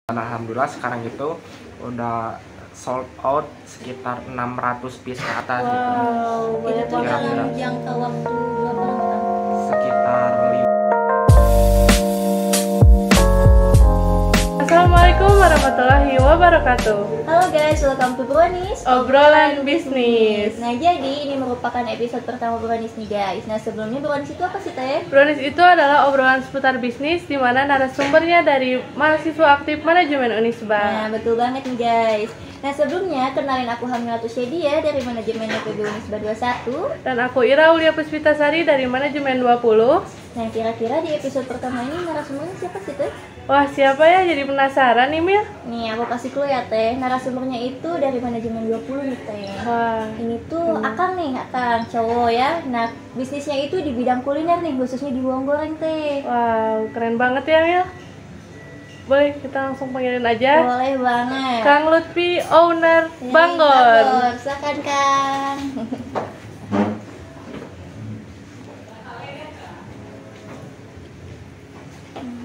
Alhamdulillah sekarang itu udah sold out sekitar 600 piece ke atas gitu. Wow, banyak Itu banget. dalam jangka waktu berapa lama? Sekitar Assalamualaikum warahmatullahi wabarakatuh. Halo guys, welcome to Brownies Obrolan bisnis. Nah jadi ini merupakan episode pertama Brownies nih guys. Nah sebelumnya Brownies itu apa sih Teh? Brownies itu adalah obrolan seputar bisnis di mana narasumbernya dari mahasiswa aktif manajemen Nah Unisba. betul banget nih guys. Nah sebelumnya kenalin aku Hamilatu Syedia dari manajemen IPB Unisba 21. Dan aku Ira Aulia Puspitasari dari manajemen 20. Nah kira-kira di episode pertama ini narasumbernya siapa sih Teh? Wah, siapa ya? Jadi penasaran nih, Mil. Nih aku kasih clue ya Teh. Narasumbernya itu dari manajemen 20 nih Teh. Wah, Ini tuh Akang nih, Akang cowok ya. Nah bisnisnya itu di bidang kuliner nih, khususnya di bawang goreng Teh. wow, keren banget ya, Mil. Boleh kita langsung panggilin aja. Boleh banget. Kang Lutfi, owner Hey, Bangor. silakan Kang.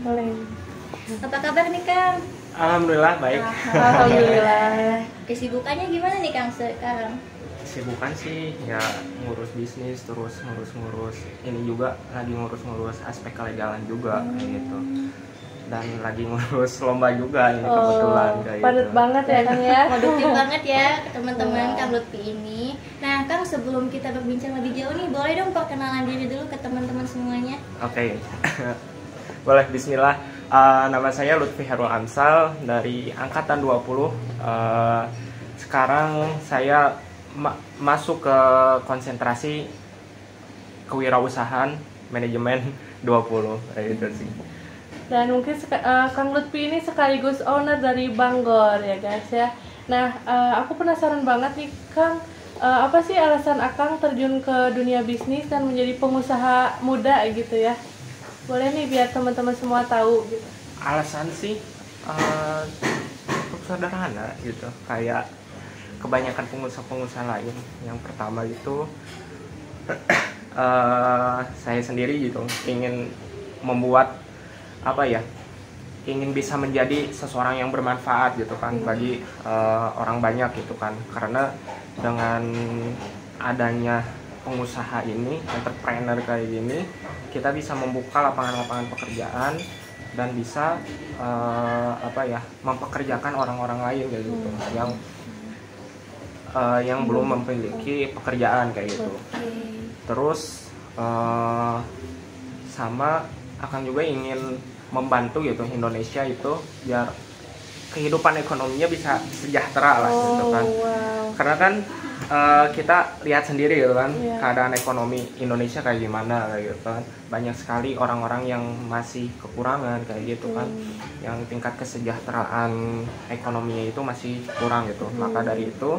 Boleh. Apa kabar nih Kang? alhamdulillah baik. Alhamdulillah. Kesibukannya gimana nih Kang sekarang? Sibukan sih ya ngurus bisnis, terus ngurus ini juga lagi ngurus aspek kelegalan juga kayak gitu. Dan lagi ngurus lomba juga ini kebetulan kayak padat gitu. banget ya, Kang ya. Produktif banget ya teman-teman Kang Lutfi ini. Nah Kang sebelum kita berbincang lebih jauh nih, boleh dong perkenalan diri dulu ke teman-teman semuanya. Oke. Boleh, bismillah. Nama saya Lutfi Herul Amsal dari angkatan 20. Sekarang saya masuk ke konsentrasi kewirausahaan manajemen 20 itu sih. Dan mungkin Kang Lutfi ini sekaligus owner dari Bangor ya guys ya. Nah, aku penasaran banget nih Kang, apa sih alasan Akang terjun ke dunia bisnis dan menjadi pengusaha muda gitu ya? Boleh nih biar teman-teman semua tahu gitu. Alasan sih cukup sederhana gitu, kayak kebanyakan pengusaha-pengusaha lain. Yang pertama itu saya sendiri gitu ingin membuat ingin bisa menjadi seseorang yang bermanfaat gitu kan bagi orang banyak gitu kan, karena dengan adanya pengusaha ini, entrepreneur kayak gini, kita bisa membuka lapangan-lapangan pekerjaan dan bisa mempekerjakan orang-orang lain kayak gitu yang belum memiliki pekerjaan kayak gitu. Terus sama akan juga ingin membantu gitu Indonesia itu biar kehidupan ekonominya bisa sejahtera lah gitu kan. Wow. Karena kan kita lihat sendiri gitu kan, Iya. keadaan ekonomi Indonesia kayak gimana kayak gitu kan. Banyak sekali orang-orang yang masih kekurangan kayak gitu kan. Yang tingkat kesejahteraan ekonominya itu masih kurang gitu. Maka dari itu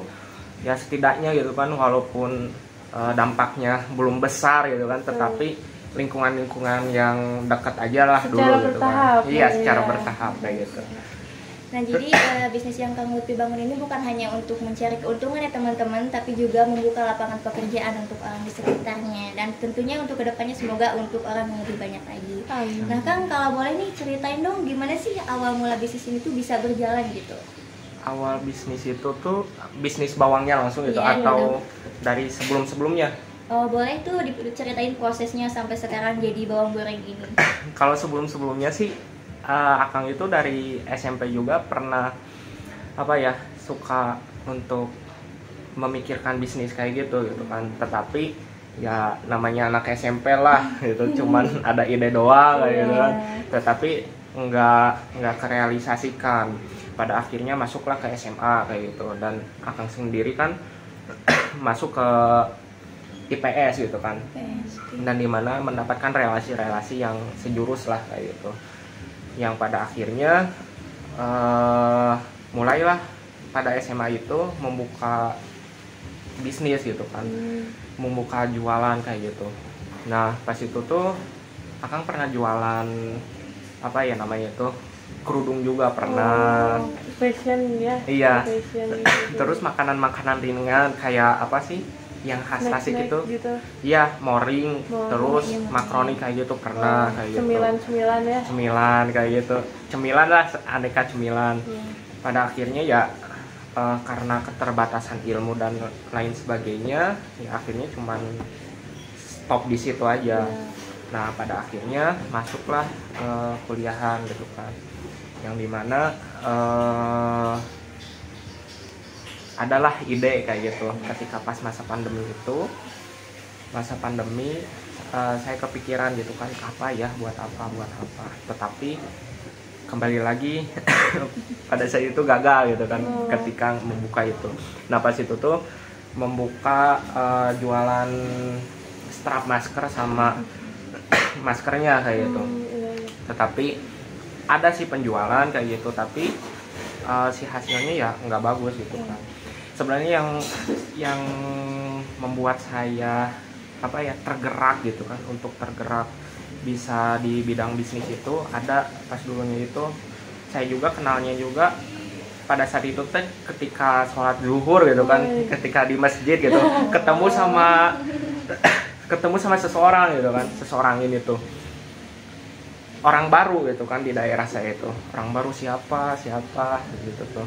ya setidaknya gitu kan, walaupun dampaknya belum besar gitu kan, tetapi lingkungan-lingkungan yang dekat aja lah Secara dulu gitu bertahap, kan. Iya, ya. secara bertahap kayak gitu. Nah jadi bisnis yang Kang Lutfi bangun ini bukan hanya untuk mencari keuntungan ya teman-teman, tapi juga membuka lapangan pekerjaan untuk orang di sekitarnya, dan tentunya untuk kedepannya semoga untuk orang yang lebih banyak lagi. Nah Kang, kalau boleh nih ceritain dong gimana sih awal mula bisnis ini tuh bisa berjalan gitu? Awal bisnis itu tuh bisnis bawangnya langsung gitu, Iya, atau dari sebelum-sebelumnya? Oh boleh tuh diceritain prosesnya sampai sekarang jadi bawang goreng ini. Kalau sebelum-sebelumnya sih Akang itu dari SMP juga pernah suka untuk memikirkan bisnis kayak gitu kan, tetapi ya namanya anak SMP lah gitu, cuman ada ide doang kayak gitu kan, tetapi nggak kerealisasikan. Pada akhirnya masuklah ke SMA kayak gitu, dan Akang sendiri kan masuk ke IPS gitu kan, dan dimana mendapatkan relasi-relasi yang sejurus lah kayak gitu, yang pada akhirnya mulailah pada SMA itu membuka bisnis gitu kan, membuka jualan kayak gitu. Nah pas itu tuh Akang pernah jualan namanya itu kerudung juga pernah. Fashion ya. Iya. Fashion, Terus makanan-makanan ringan kayak apa sih, yang khas nasi Snack-snack itu. gitu. Iya, moring, Moring, terus iya, makaroni kayak gitu pernah kayak gitu. Cemilan-cemilan ya. Cemilan kayak gitu. Cemilan lah, aneka cemilan. Iya. Pada akhirnya ya karena keterbatasan ilmu dan lain sebagainya, ya akhirnya cuman stop di situ aja. Iya. Nah, pada akhirnya masuklah ke kuliahan gitu kan. Yang dimana adalah ide kayak gitu ketika pas masa pandemi itu. Masa pandemi saya kepikiran gitu kan, apa ya, buat apa. Tetapi kembali lagi pada saat itu gagal gitu kan ketika membuka itu. Nah, pas itu tuh membuka jualan strap masker sama maskernya kayak gitu. Iya. Tetapi ada sih penjualan kayak gitu, tapi si hasilnya ya nggak bagus gitu kan. Sebenarnya yang membuat saya tergerak gitu kan, untuk tergerak bisa di bidang bisnis itu ada pas dulunya itu saya juga kenalnya juga pada saat itu teh ketika sholat zuhur gitu kan, ketika di masjid gitu ketemu sama seseorang gitu kan, seseorang ini tuh orang baru gitu kan di daerah saya itu, orang baru siapa gitu tuh.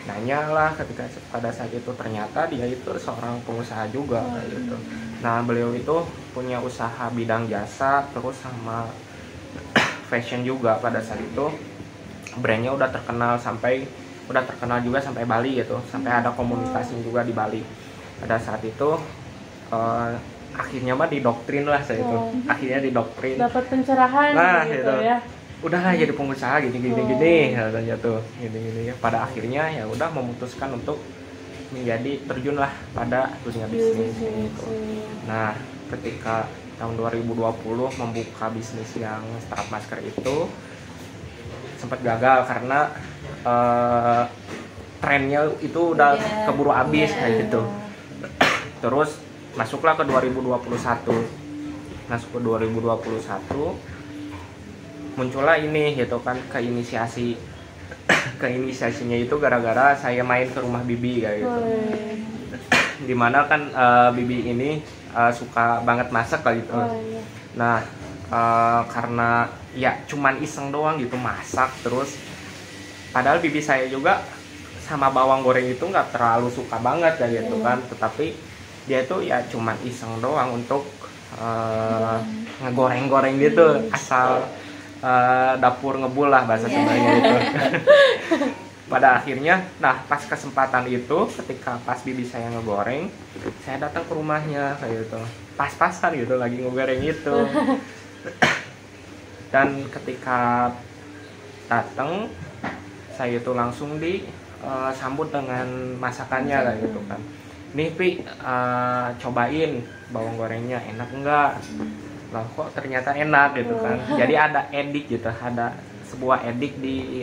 Nanya lah ketika pada saat itu, ternyata dia itu seorang pengusaha juga kayak gitu. Nah, beliau itu punya usaha bidang jasa terus sama fashion juga. Pada saat itu brandnya udah terkenal juga sampai Bali gitu, sampai ada komunitasnya juga di Bali. Pada saat itu akhirnya mah didoktrin lah saya itu, akhirnya didoktrin, Dapat pencerahan gitu ya. Udahlah jadi pengusaha gini katanya tuh gini ya. Pada akhirnya ya udah memutuskan untuk menjadi terjunlah pada dunia bisnis gitu. Nah, ketika tahun 2020 membuka bisnis yang strap masker itu sempat gagal karena trennya itu udah keburu habis kayak gitu. Terus masuklah ke 2021. Masuk ke 2021 muncullah ini gitu kan, keinisiasinya itu gara-gara saya main ke rumah Bibi kayak gitu. Dimana kan Bibi ini suka banget masak kayak gitu. Nah, karena ya cuman iseng doang gitu masak, terus padahal Bibi saya juga sama bawang goreng itu nggak terlalu suka banget kayak gitu kan, tetapi dia itu ya cuman iseng doang untuk ngegoreng-goreng gitu, asal dapur ngebul lah bahasa Sundanya itu. Pada akhirnya, nah pas kesempatan itu, ketika pas Bibi saya ngegoreng, saya datang ke rumahnya kayak gitu, pas-pasan gitu lagi ngegoreng itu. Dan ketika datang, saya itu langsung disambut dengan masakannya kayak gitu kan. Nih Pi, cobain bawang gorengnya, enak enggak? Lah kok ternyata enak gitu kan. Jadi ada edik gitu, ada sebuah edik di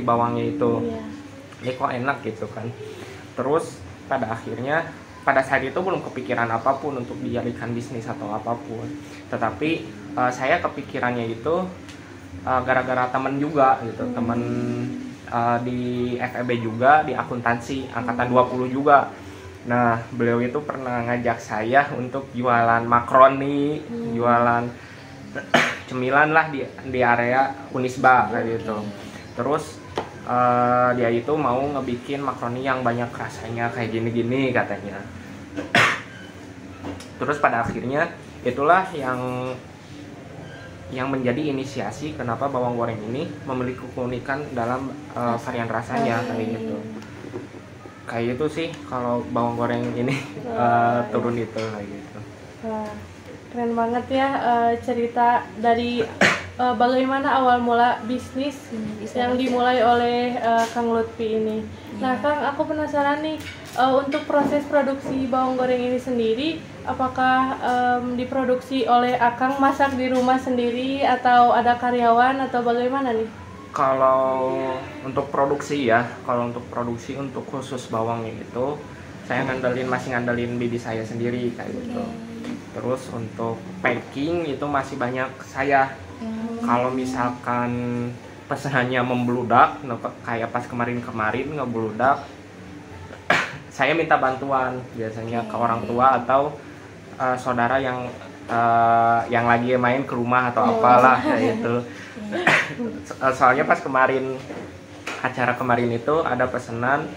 bawangnya itu. Ini kok enak gitu kan. Terus pada akhirnya pada saat itu belum kepikiran apapun untuk dijadikan bisnis atau apapun. Tetapi saya kepikirannya itu gara-gara teman juga gitu, teman di FEB juga, di akuntansi angkatan 20 juga. Nah, beliau itu pernah ngajak saya untuk jualan makaroni, jualan cemilan lah di area Unisba kayak gitu. Terus dia itu mau ngebikin makaroni yang banyak rasanya kayak gini-gini katanya. Terus pada akhirnya itulah yang menjadi inisiasi kenapa bawang goreng ini memiliki keunikan dalam varian rasanya kayak gitu. Kayak itu sih kalau bawang goreng ini turun itu kayak gitu. Wah, keren banget ya cerita dari bagaimana awal mula bisnis yang dimulai oleh Kang Lutfi ini. Nah, Kang, aku penasaran nih untuk proses produksi bawang goreng ini sendiri, apakah diproduksi oleh Akang masak di rumah sendiri atau ada karyawan atau bagaimana nih? Kalau untuk produksi untuk khusus bawangnya itu saya masih ngandelin Bibi saya sendiri kayak gitu. Terus untuk packing itu masih banyak saya. Kalau misalkan pesanannya membludak, kayak pas kemarin ngebludak, saya minta bantuan biasanya ke orang tua atau saudara yang lagi main ke rumah atau apalah kayak itu. Soalnya pas acara kemarin itu ada pesanan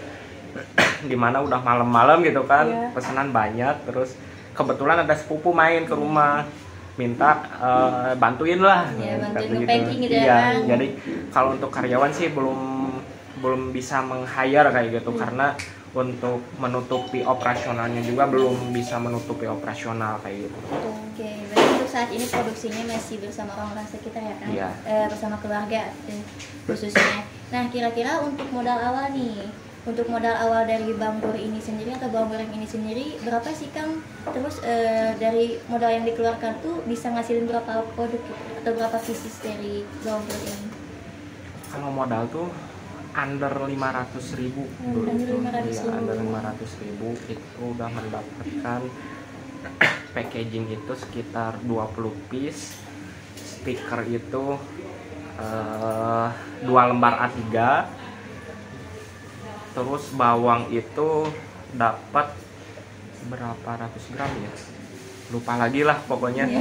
dimana udah malam-malam gitu kan, pesanan banyak, terus kebetulan ada sepupu main ke rumah minta bantuin lah, bantuin packing gitu ya. Jadi kalau untuk karyawan sih belum bisa meng-hire kayak gitu, karena untuk menutupi operasionalnya juga belum bisa menutupi operasional kayak gitu. Oke, berarti untuk saat ini produksinya masih bersama orang-orang sekitar ya kan? Iya. Bersama keluarga khususnya. Nah, kira-kira untuk modal awal nih, untuk modal awal dari Banggor ini sendiri atau bawang goreng ini sendiri berapa sih Kang? Terus dari modal yang dikeluarkan tuh bisa ngasilin berapa produk gitu? Atau berapa pieces dari bawang goreng ini? Kalau modal tuh under 500.000 dulu. Under 500.000 itu udah mendapatkan packaging itu sekitar 20 piece, stiker itu 2 lembar A3, terus bawang itu dapat berapa ratus gram ya, lupa lagi lah pokoknya.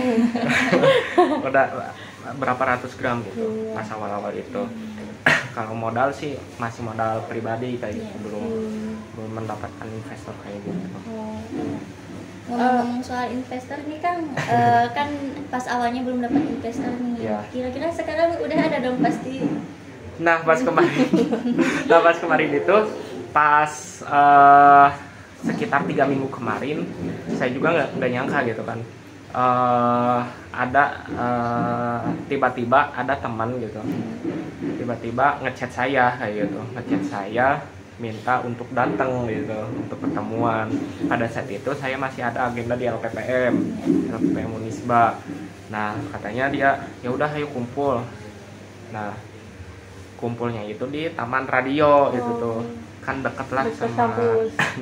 Udah berapa ratus gram gitu pas awal-awal itu. Kalau modal sih masih modal pribadi kayak gitu, belum mendapatkan investor kayak gitu. Ngomong soal investor nih Kang, kan pas awalnya belum dapat investor nih. Kira-kira sekarang udah ada dong pasti. Nah pas kemarin itu pas sekitar 3 minggu kemarin saya juga nggak nyangka gitu kan, ada tiba-tiba ada teman gitu tiba-tiba ngechat saya kayak gitu, minta untuk datang gitu, untuk pertemuan. Pada saat itu saya masih ada agenda di LPPM Unisba. Nah katanya dia ya udah ayo kumpul. Nah kumpulnya itu di Taman Radio itu tuh kan deket lah sama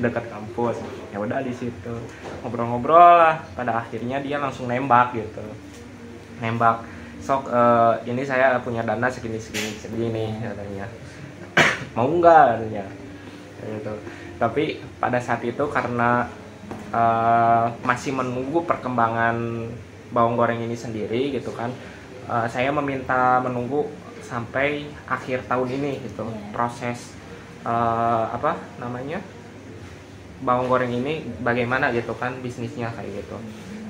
dekat kampus. Ya udah di situ ngobrol-ngobrol lah. Pada akhirnya dia langsung nembak gitu, sok ini saya punya dana segini katanya, mau nggak katanya gitu. Tapi pada saat itu karena masih menunggu perkembangan bawang goreng ini sendiri gitu kan, saya meminta menunggu sampai akhir tahun ini gitu, proses bawang goreng ini bagaimana gitu kan bisnisnya kayak gitu.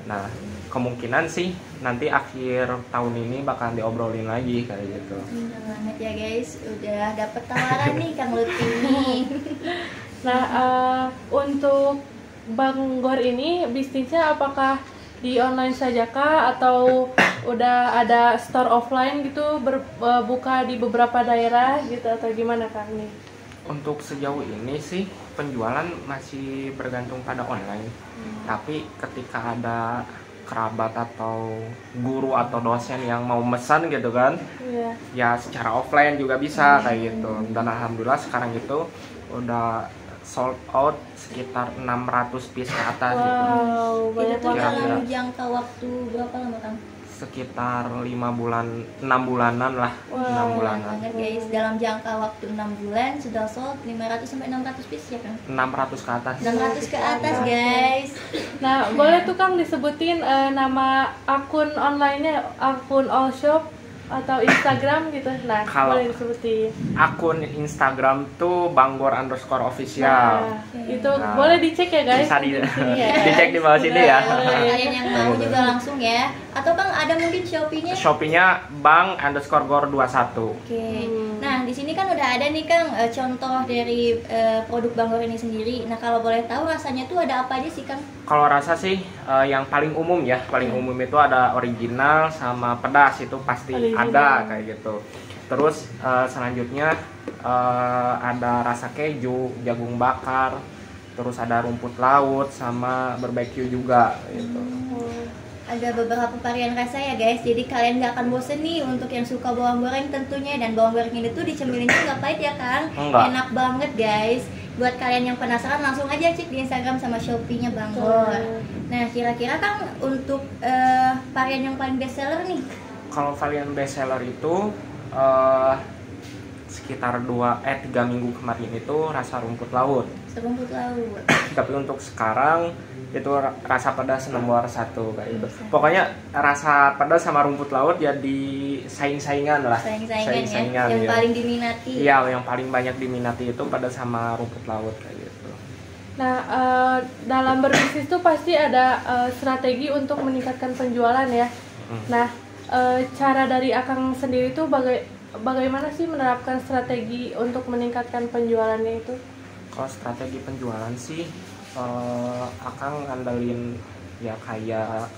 Nah kemungkinan sih nanti akhir tahun ini bakal diobrolin lagi kayak gitu. Bener banget ya guys, udah dapet tawaran nih Kang Lutfi nih. Nah untuk Banggor ini bisnisnya apakah di online saja kah atau udah ada store offline gitu buka di beberapa daerah gitu atau gimana Kang nih? Untuk sejauh ini sih penjualan masih bergantung pada online. Tapi ketika ada kerabat atau guru atau dosen yang mau mesan gitu kan, ya secara offline juga bisa kayak gitu. Dan alhamdulillah sekarang itu udah sold out sekitar 600 piece ke atas gitu. Itu tuh dalam jangka waktu berapa lama Kang? Sekitar 6 bulanan lah. 6 bulanan. Banget guys, dalam jangka waktu 6 bulan sudah sold 500 sampai 600 piece ya kan? 600 ke atas. 600 ke atas guys. Nah, boleh tuh Kang disebutin nama akun online-nya, akun all shop atau Instagram gitu. Nah, boleh disebutin. Akun Instagram tuh Banggor_official. Itu boleh dicek ya guys. Bisa dicek di bawah sini ya. Kalian yang mau juga langsung ya. Atau Kang ada mungkin Shopee-nya? Shopee-nya Bang_Gor21. Oke. Nah, di sini kan udah ada nih Kang contoh dari produk Banggor ini sendiri. Nah, kalau boleh tahu rasanya tuh ada apa aja sih Kang? Kalau rasa sih yang paling umum ya, umum itu ada original sama pedas, itu pasti ada kayak gitu. Terus selanjutnya ada rasa keju, jagung bakar, terus ada rumput laut sama barbecue juga gitu. Ada beberapa varian rasa ya guys, jadi kalian nggak akan bosen nih untuk yang suka bawang goreng tentunya. Dan bawang goreng ini tuh dicemilinnya nggak pahit ya Kang, enak banget guys. Buat kalian yang penasaran langsung aja cek di Instagram sama Shopee-nya Banggor. Nah kira-kira Kang untuk varian yang paling best seller nih? Kalau varian best seller itu sekitar 3 minggu kemarin itu rasa rumput laut. Serumput laut. Tapi untuk sekarang itu rasa pedas nomor 1 kayak gitu. Pokoknya rasa pedas sama rumput laut jadi saing-saingan lah. Saing-saingan ya. Yang ya. paling diminati. Iya, yang paling banyak diminati itu pedas sama rumput laut kayak gitu. Nah, dalam berbisnis tuh pasti ada strategi untuk meningkatkan penjualan ya. Nah, cara dari Akang sendiri tuh bagaimana sih menerapkan strategi untuk meningkatkan penjualannya itu? Kalau strategi penjualan sih, Akang ngandelin ya kayak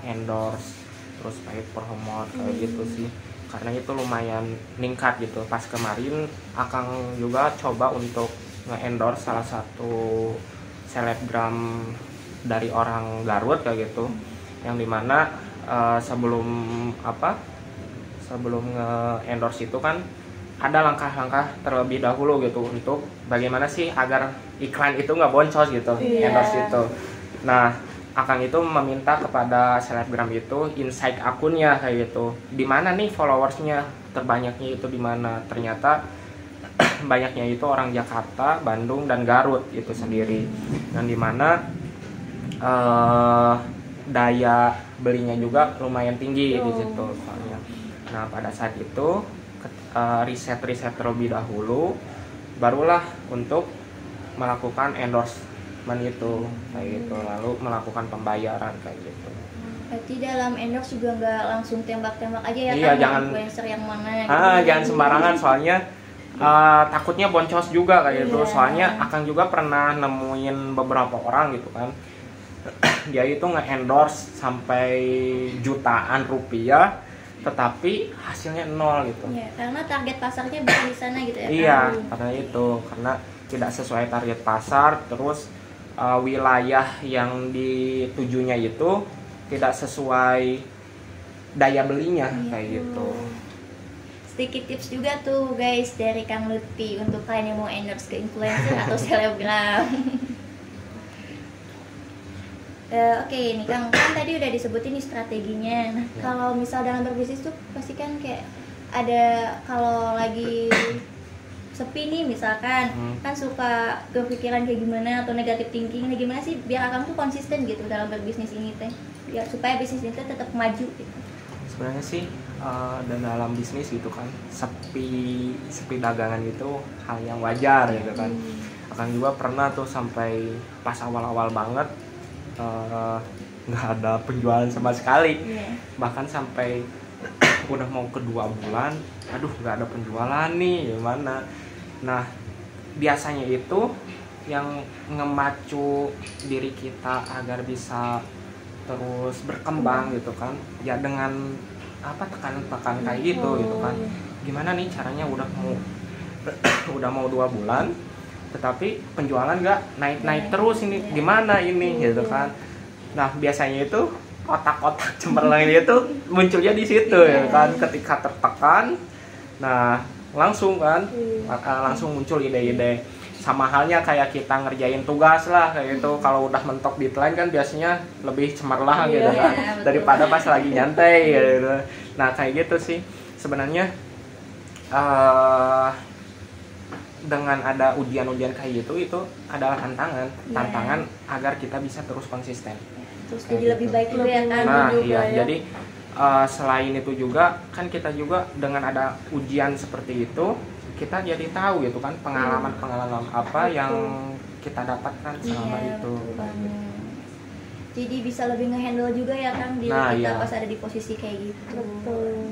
endorse, terus paid promote kayak gitu sih. Karena itu lumayan meningkat gitu. Pas kemarin Akang juga coba untuk nge-endorse salah satu selebgram dari orang Garut kayak gitu, yang dimana sebelum nge-endorse itu kan ada langkah-langkah terlebih dahulu gitu untuk bagaimana sih agar iklan itu nggak boncos gitu, endorse itu. Nah, Akang itu meminta kepada selebgram itu insight akunnya kayak gitu, di mana nih followersnya terbanyaknya itu di mana. Ternyata banyaknya itu orang Jakarta, Bandung, dan Garut itu sendiri, dan dimana daya belinya juga lumayan tinggi di situ soalnya. Nah, pada saat itu riset terlebih dahulu, barulah untuk melakukan endorsement itu kayak gitu, lalu melakukan pembayaran kayak gitu. Berarti dalam endorse juga nggak langsung tembak-tembak aja ya, iya, kan jangan influencer yang mana gitu. Jangan sembarangan, soalnya takutnya boncos juga kayak gitu. Soalnya Akang juga pernah nemuin beberapa orang gitu kan, dia itu nge-endorse sampai jutaan rupiah tetapi hasilnya nol gitu. Iya, karena target pasarnya bukan di sana gitu ya. Iya, karena itu, karena tidak sesuai target pasar, terus wilayah yang ditujunya itu tidak sesuai daya belinya kayak gitu. Sedikit tips juga tuh guys dari Kang Lutfi untuk kalian yang mau endorse ke influencer atau selebgram. Oke, nih Kang, kan tadi udah disebutin nih strateginya. Nah, kalau misal dalam berbisnis tuh pasti kan kayak ada, kalau lagi sepi nih misalkan, kan suka kepikiran kayak gimana atau negatif thinking. Nah, gimana sih biar Akang tuh konsisten gitu dalam berbisnis ini teh, biar supaya bisnis ini tetap maju gitu. Sebenarnya sih dan dalam bisnis gitu kan, sepi dagangan itu hal yang wajar gitu kan. Akang juga pernah tuh sampai pas awal-awal banget nggak ada penjualan sama sekali, bahkan sampai udah mau ke 2 bulan, aduh nggak ada penjualan nih, gimana. Nah, biasanya itu yang ngemacu diri kita agar bisa terus berkembang gitu kan, ya dengan tekanan kayak gitu kan. Gimana nih caranya udah mau 2 bulan tetapi penjualan nggak naik terus, ini gimana ini gitu kan. Nah, biasanya itu otak-otak cemerlang itu munculnya di situ ya kan, ketika tertekan. Nah, langsung langsung muncul ide-ide. Sama halnya kayak kita ngerjain tugas lah kayak gitu, kalau udah mentok deadline kan biasanya lebih cemerlang gitu kan, daripada pas lagi nyantai gitu. Nah, kayak gitu sih sebenarnya. Dengan ada ujian-ujian kayak gitu, itu adalah tantangan agar kita bisa terus konsisten. Terus jadi lebih baik juga ya kan. Nah, iya, jadi selain itu juga kan kita juga dengan ada ujian seperti itu, kita jadi tahu gitu kan pengalaman apa yang kita dapatkan selama itu. Jadi bisa lebih ngehandle juga ya kan diri kita pas ada di posisi kayak gitu.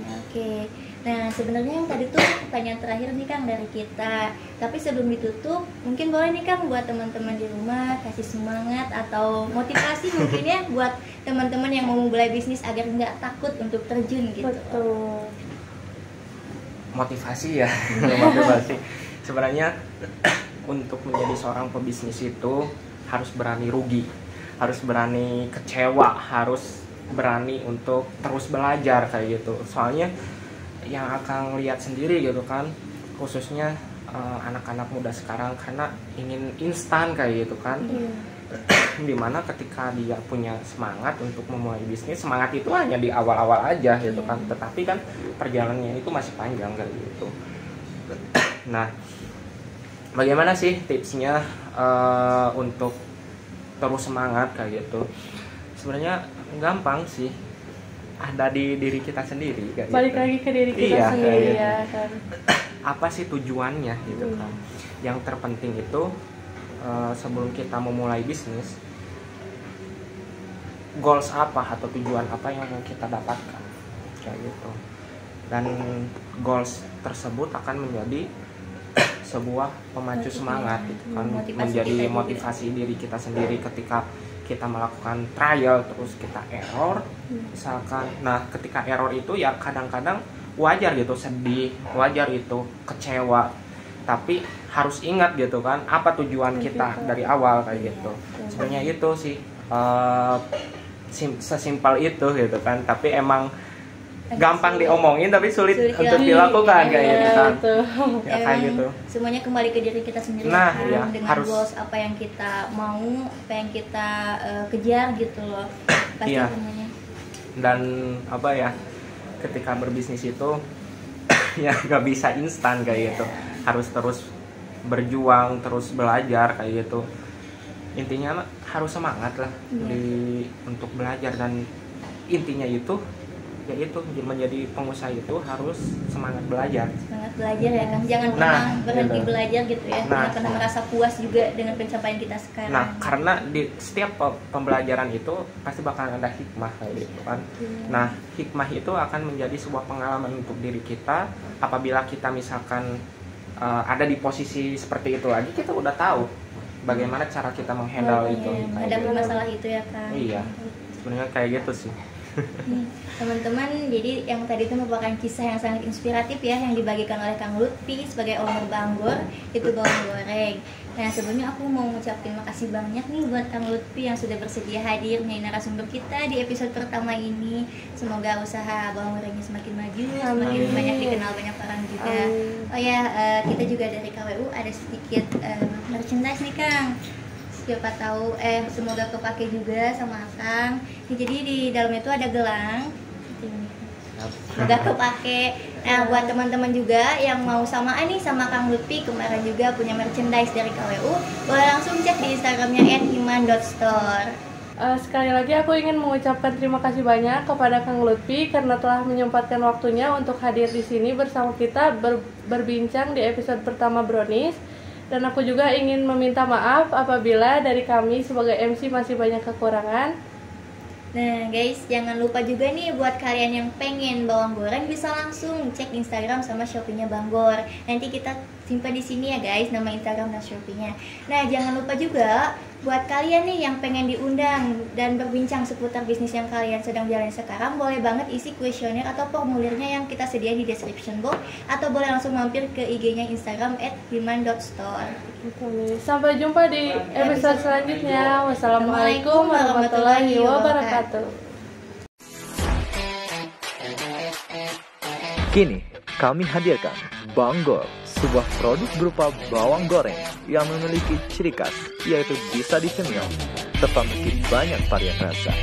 Oke. Nah, sebenarnya yang tadi tuh pertanyaan terakhir nih Kang dari kita. Tapi sebelum ditutup, mungkin boleh nih Kang buat teman-teman di rumah kasih semangat atau motivasi mungkin ya buat teman-teman yang mau mulai bisnis agar nggak takut untuk terjun gitu. Betul. Motivasi ya, motivasi. Sebenarnya untuk menjadi seorang pebisnis itu harus berani rugi, harus berani kecewa, harus berani untuk terus belajar kayak gitu. Soalnya yang akan lihat sendiri gitu kan, khususnya anak-anak muda sekarang, karena ingin instan kayak gitu kan. Dimana ketika dia punya semangat untuk memulai bisnis, semangat itu hanya di awal-awal aja gitu kan, tetapi kan perjalanannya itu masih panjang kayak gitu. Nah, bagaimana sih tipsnya untuk terus semangat kayak gitu? Sebenarnya gampang sih, ada di diri kita sendiri kayak Balik gitu. lagi ke diri kita Iya, sendiri kayak ya kan. Apa sih tujuannya gitu kan? Yang terpenting itu sebelum kita memulai bisnis, goals apa atau tujuan apa yang mau kita dapatkan kayak gitu. Dan goals tersebut akan menjadi sebuah pemacu semangat gitu kan, menjadi motivasi diri kita sendiri ketika kita melakukan trial terus kita error misalkan. Nah, ketika error itu ya kadang-kadang wajar gitu, sedih, wajar itu kecewa, tapi harus ingat gitu kan apa tujuan kita dari awal kayak gitu. Sebenarnya itu sih sesimpel itu gitu kan, tapi emang gampang diomongin tapi sulit untuk dilakukan kayak gitu. Ya kayak gitu. Semuanya kembali ke diri kita sendiri. Nah, kan? ya, Dengan harus goals apa yang kita mau, apa yang kita kejar gitu loh. Pasti iya. semuanya. Dan apa ya, ketika berbisnis itu ya nggak bisa instan kayak gitu, harus terus berjuang, terus belajar kayak gitu. Intinya harus semangat lah untuk belajar, dan intinya itu yaitu menjadi pengusaha itu harus semangat belajar Ya kan, jangan pernah berhenti gitu. belajar gitu ya. Nah, Jangan pernah merasa puas juga dengan pencapaian kita sekarang. Nah, karena di setiap pembelajaran itu pasti bakal ada hikmah kayak gitu kan. Nah, hikmah itu akan menjadi sebuah pengalaman untuk diri kita. Apabila kita misalkan ada di posisi seperti itu lagi, kita udah tahu bagaimana cara kita menghandle itu. Menghadapi masalah itu ya kan. Iya, sebenarnya kayak gitu sih. Teman-teman, jadi yang tadi itu merupakan kisah yang sangat inspiratif ya, yang dibagikan oleh Kang Lutfi sebagai owner Banggor, itu bawang goreng. Nah, sebelumnya aku mau ngucapin makasih banyak nih buat Kang Lutfi yang sudah bersedia hadir menjadi narasumber kita di episode pertama ini. Semoga usaha bawang gorengnya semakin maju, semakin banyak dikenal banyak orang juga. Oh ya, kita juga dari KWU ada sedikit merchandise nih Kang. Siapa tahu semoga kepake juga sama Akang. Jadi di dalamnya itu ada gelang. Semoga kepake. Nah, buat teman-teman juga yang mau samaan nih sama Kang Lutfi, kemarin juga punya merchandise dari KWU, boleh langsung cek di Instagramnya @himan.store. Sekali lagi aku ingin mengucapkan terima kasih banyak kepada Kang Lutfi karena telah menyempatkan waktunya untuk hadir di sini bersama kita berbincang di episode pertama Brownies. Dan aku juga ingin meminta maaf apabila dari kami sebagai MC masih banyak kekurangan. Nah guys, jangan lupa juga nih buat kalian yang pengen bawang goreng bisa langsung cek Instagram sama Shopee-nya Banggor. Nanti kita simpan di sini ya guys, nama Instagram dan Shopee-nya. Nah, jangan lupa juga buat kalian nih yang pengen diundang dan berbincang seputar bisnis yang kalian sedang jalani sekarang, boleh banget isi kuesioner atau formulirnya yang kita sedia di description box, atau boleh langsung mampir ke IG-nya Instagram @himan.store. Sampai jumpa di episode selanjutnya. Wassalamualaikum warahmatullahi wabarakatuh. Kini kami hadirkan Banggor, sebuah produk berupa bawang goreng yang memiliki ciri khas, yaitu bisa dicemil serta memiliki banyak varian rasa.